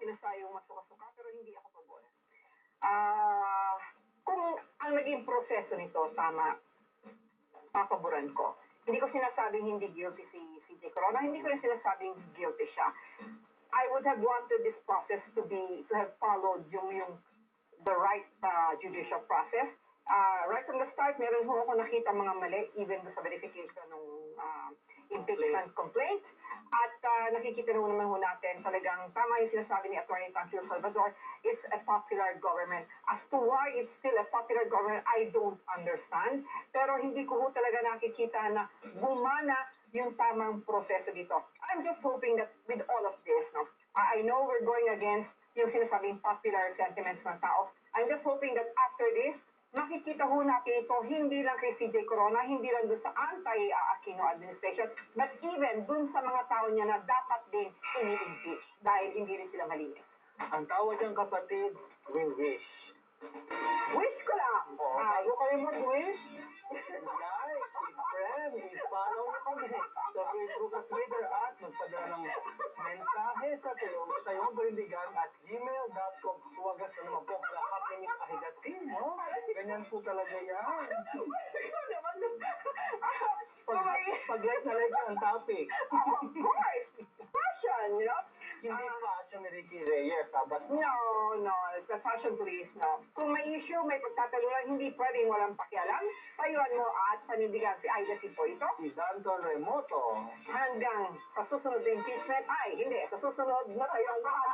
sinasayong masuka-suka, pero hindi ako pabor. Ah, kung ang naging proseso nito tama, papaboran ko. Hindi ko sinasabing hindi guilty si CJ Corona, hindi ko rin sinasabing guilty siya. I would have wanted this process to have followed yung the right judicial process. Right from the start, meron ho ako nakita mga mali, even sa verification ng impeachment complaint. At nakikita naman ho natin, talagang tama yung sinasabi ni Atty. Tanfil Salvador, it's a popular government. As to why it's still a popular government, I don't understand. Pero hindi ko ho talaga nakikita na gumana yung tamang proseso dito. I'm just hoping that with all of this, no, I know we're going against yung sinasabing popular sentiments ng tao. I'm just hoping that after this, makikita ho natin ito hindi lang kay CJ Corona, hindi lang doon sa anti-Aquino administration, but even doon sa mga tao niya na dapat din ini-impeach dahil hindi rin sila malinis. Ang tawag niyang kapatid, we wish. Wish ko lang! Bago kayo mag-wish, like, i-friend, i-follow niyo kami sa Facebook at Twitter at magpadala ng mensahe sa tayong barindigan at gmail.com. Huwagas na naman po lahat ng Miss Ahidatin, no? Ganyan po talaga yan. Pag-like na like ang topic. Of course! Fashion, you know? Hindi fashion ni Ricky Reyes, but No, it's a fashion police, no. Kung may issue, may pagtatalunan, hindi pwedeng walang pakialam. Tayuan mo at panindigan si Aida Sipoito. si Danton Remoto. Hanggang sa susunod na impeachment, ay, hindi, sa susunod na tayuan mo at